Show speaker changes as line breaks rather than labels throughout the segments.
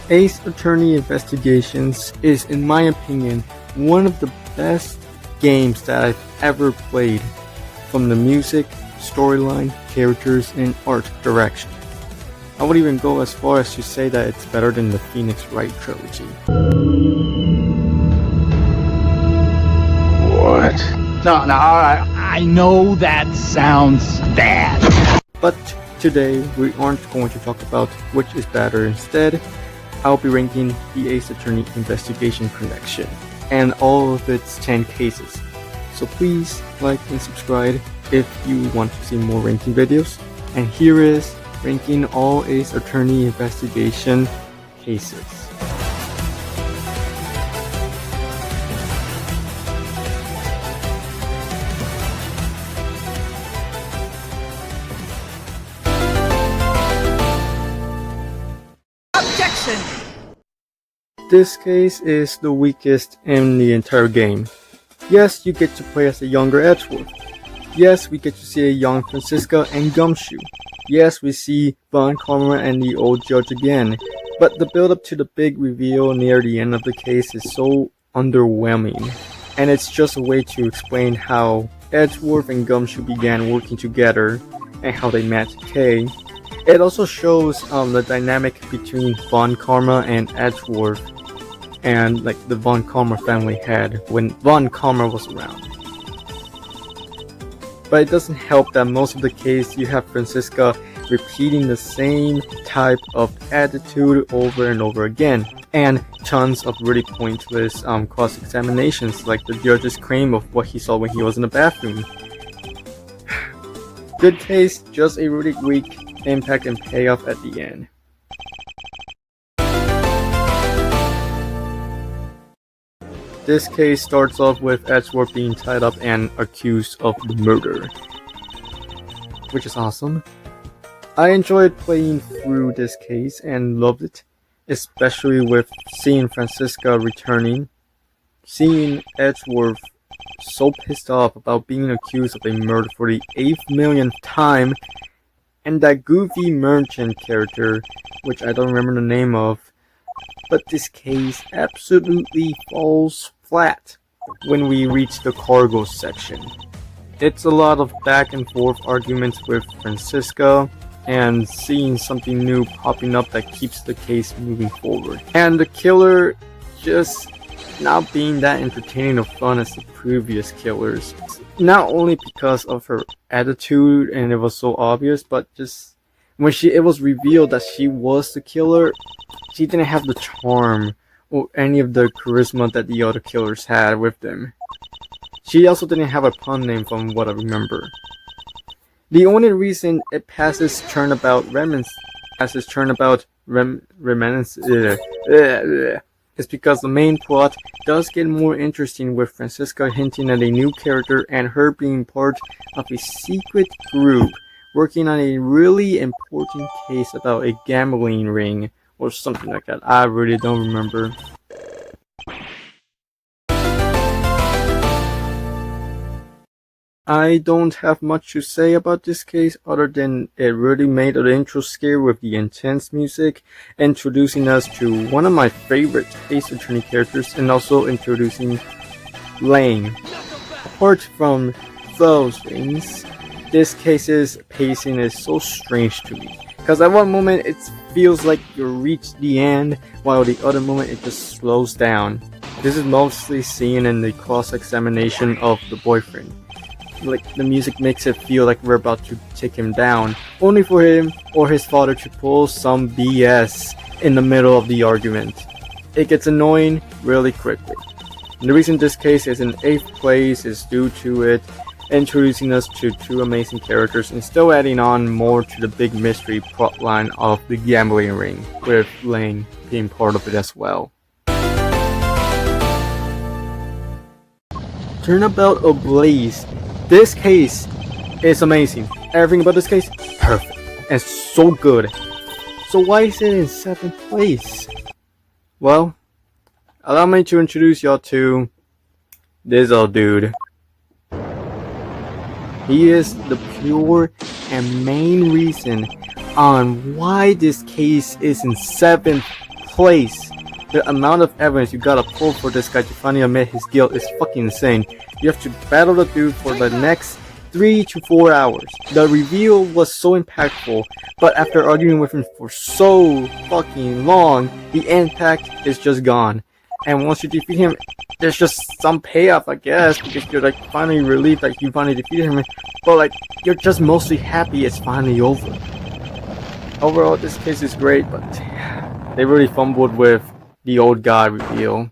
Ace Attorney Investigations is, in my opinion, one of the best games that I've ever played, from the music, storyline, characters, and art direction. I would even go as far as to say that it's better than the Phoenix Wright trilogy.
What?
No, I know that sounds bad.
But today, we aren't going to talk about which is better. Instead, I'll be ranking the Ace Attorney Investigation Collection and all of its 10 cases. So please like and subscribe if you want to see more ranking videos. And here is ranking all Ace Attorney Investigation cases.
Objection!
This case is the weakest in the entire game. Yes, you get to play as a younger Edgeworth. Yes, we get to see a young Franziska and Gumshoe. Yes, we see Von Karma and the old judge again. But the build up to the big reveal near the end of the case is so underwhelming. And it's just a way to explain how Edgeworth and Gumshoe began working together and how they met Kay. It also shows the dynamic between Von Karma and Edgeworth, and like the Von Karma family had when Von Karma was around. But it doesn't help that most of the case you have Franziska repeating the same type of attitude over and over again, and tons of really pointless cross-examinations, like the judge's claim of what he saw when he was in the bathroom. Good case, just a really weak impact and payoff at the end. This case starts off with Edgeworth being tied up and accused of the murder, which is awesome. I enjoyed playing through this case and loved it, especially with seeing Franziska returning, seeing Edgeworth so pissed off about being accused of a murder for the 8th millionth time, and that goofy merchant character, which I don't remember the name of. But this case absolutely falls flat when we reach the cargo section. It's a lot of back and forth arguments with Franziska and seeing something new popping up that keeps the case moving forward. And the killer just not being that entertaining or fun as the previous killers. Not only because of her attitude and it was so obvious, but just when it was revealed that she was the killer, she didn't have the charm or any of the charisma that the other killers had with them. She also didn't have a pun name from what I remember. The only reason it passes turnabout remnants is because the main plot does get more interesting, with Franziska hinting at a new character and her being part of a secret group working on a really important case about a gambling ring or something like that. I really don't remember. I don't have much to say about this case other than it really made the intro scare with the intense music, introducing us to one of my favorite Ace Attorney characters and also introducing Lane. Apart from those things, this case's pacing is so strange to me, because at one moment it feels like you reached the end, while the other moment it just slows down. This is mostly seen in the cross-examination of the boyfriend. Like, the music makes it feel like we're about to take him down, only for him or his father to pull some BS in the middle of the argument. It gets annoying really quickly. And the reason this case is in 8th place is due to it introducing us to two amazing characters and still adding on more to the big mystery plotline of the gambling ring, with Lane being part of it as well. Turnabout Ablaze. This case is amazing. Everything about this case, perfect. And so good. So why is it in 7th place? Well, allow me to introduce y'all to this old dude. He is the pure and main reason on why this case is in 7th place. The amount of evidence you gotta pull for this guy to finally admit his guilt is fucking insane. You have to battle the dude for the next 3 to 4 hours. The reveal was so impactful, but after arguing with him for so fucking long, the impact is just gone. And once you defeat him, there's just some payoff, I guess, because you're like finally relieved that you finally defeated him, but like you're just mostly happy it's finally over. Overall, this case is great, but they really fumbled with the old guy reveal.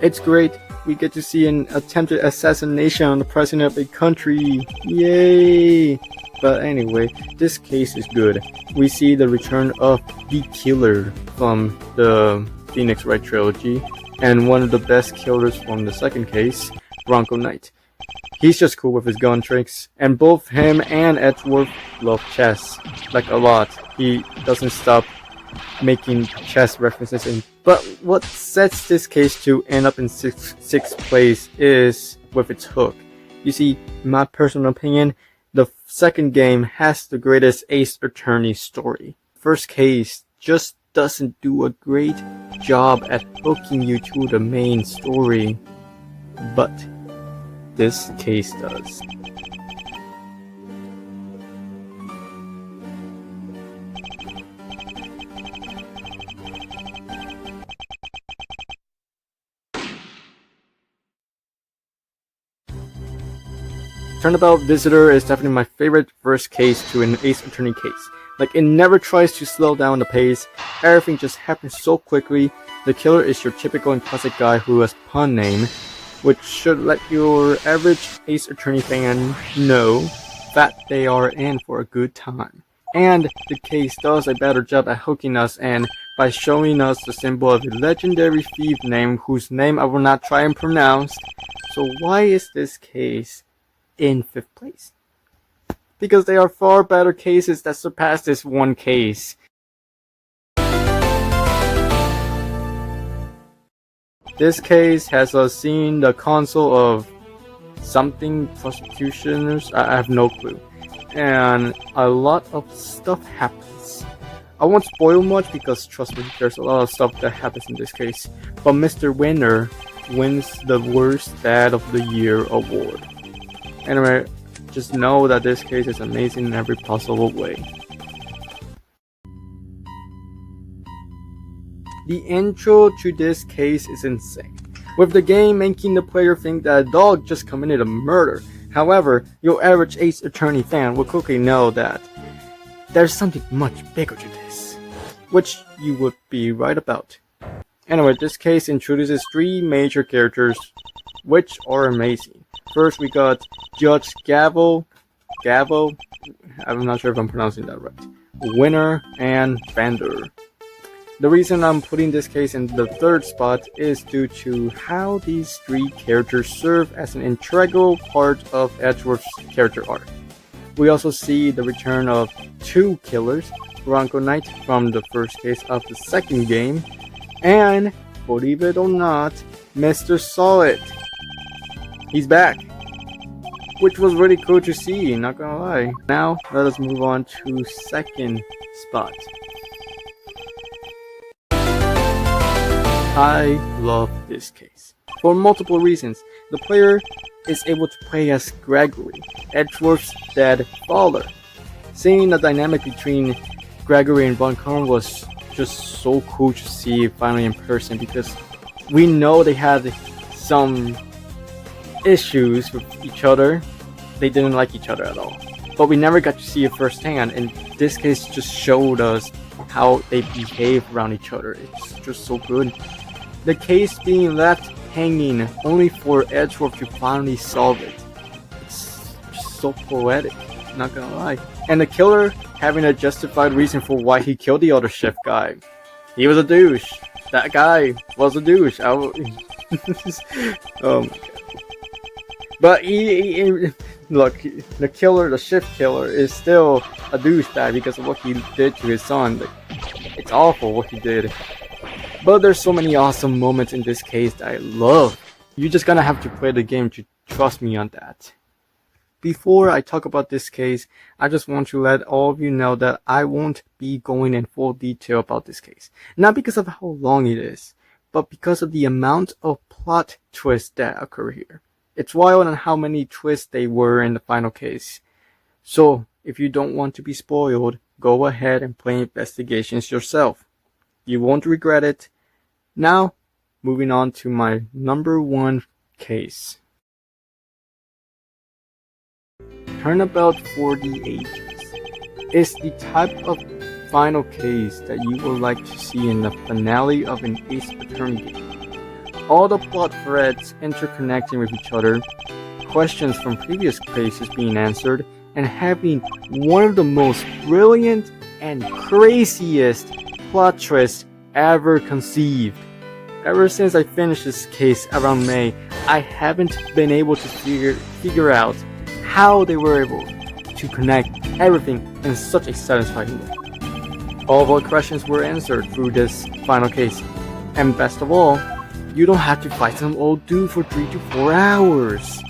It's great. We get to see an attempted assassination on the president of a country. Yay! But anyway, this case is good. We see the return of the killer from the Phoenix Wright trilogy, and one of the best killers from the second case, Bronco Knight. He's just cool with his gun tricks, and both him and Edgeworth love chess, like a lot. He doesn't stop making chess references. But what sets this case to end up in sixth place is with its hook. You see, in my personal opinion, the second game has the greatest Ace Attorney story. First case just doesn't do a great job at hooking you to the main story, but this case does. Turnabout Visitor is definitely my favorite first case to an Ace Attorney case. Like, it never tries to slow down the pace, everything just happens so quickly. The killer is your typical and classic guy who has pun name, which should let your average Ace Attorney fan know that they are in for a good time. And the case does a better job at hooking us in by showing us the symbol of a legendary thief name whose name I will not try and pronounce. So why is this case in 5th place? Because there are far better cases that surpass this one case. This case has us seeing the console of something prosecutioners, I have no clue. And a lot of stuff happens. I won't spoil much because trust me, there's a lot of stuff that happens in this case. But Mr. Winner wins the Worst Dad of the Year award. Anyway, just know that this case is amazing in every possible way. The intro to this case is insane, with the game making the player think that a dog just committed a murder. However, your average Ace Attorney fan will quickly know that there's something much bigger to this, which you would be right about. Anyway, this case introduces 3 major characters, which are amazing. First, we got Judge Gavo, I'm not sure if I'm pronouncing that right, Winner, and Vander. The reason I'm putting this case in the 3rd spot is due to how these 3 characters serve as an integral part of Edgeworth's character arc. We also see the return of 2 killers, Bronco Knight from the first case of the second game, and, believe it or not, Mr. Solid. He's back, which was really cool to see, not gonna lie. Now, let us move on to 2nd spot. I love this case. For multiple reasons. The player is able to play as Gregory, Edgeworth's dead father. Seeing the dynamic between Gregory and Von Karn was just so cool to see finally in person, because we know they had some issues with each other. They didn't like each other at all, but we never got to see it firsthand, and this case just showed us how they behave around each other. It's just so good. The case being left hanging only for Edgeworth to finally solve it. It's just so poetic, not gonna lie. And the killer having a justified reason for why he killed the other chef guy. He was a douche. That guy was a douche. Oh my god. But look, the killer, the shift killer, is still a douchebag because of what he did to his son. Like, it's awful what he did. But there's so many awesome moments in this case that I love. You're just gonna have to play the game to trust me on that. Before I talk about this case, I just want to let all of you know that I won't be going in full detail about this case. Not because of how long it is, but because of the amount of plot twists that occur here. It's wild on how many twists they were in the final case. So, if you don't want to be spoiled, go ahead and play Investigations yourself. You won't regret it. Now, moving on to my number 1 case. Turnabout for the Ages is the type of final case that you would like to see in the finale of an Ace Attorney game. All the plot threads interconnecting with each other, questions from previous cases being answered, and having one of the most brilliant and craziest plot twists ever conceived. Ever since I finished this case around May, I haven't been able to figure out how they were able to connect everything in such a satisfying way. All of our questions were answered through this final case, and best of all, you don't have to fight some old dude for 3 to 4 hours.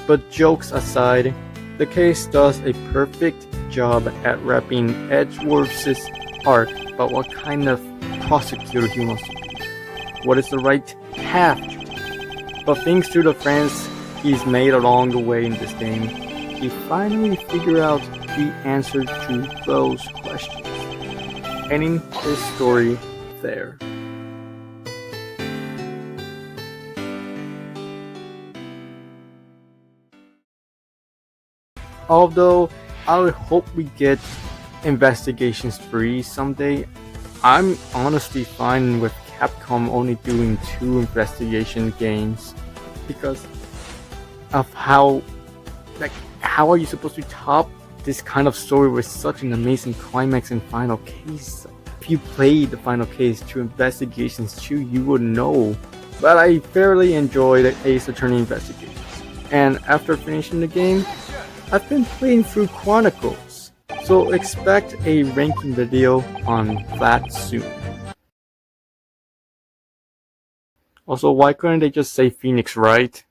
But jokes aside, the case does a perfect job at wrapping Edgeworth's arc about what kind of prosecutor he wants to be, what is the right path to take. But thanks to the friends he's made along the way in this game, he finally figured out the answer to those questions, ending his story there. Although I would hope we get Investigations 3 someday, I'm honestly fine with Capcom only doing 2 investigation games because of how are you supposed to top this kind of story with such an amazing climax and final case? If you played the final case to Investigations 2, you would know. But I fairly enjoyed Ace Attorney Investigations, and after finishing the game, I've been playing through Chronicles, so expect a ranking video on that soon. Also, why couldn't they just say Phoenix Wright?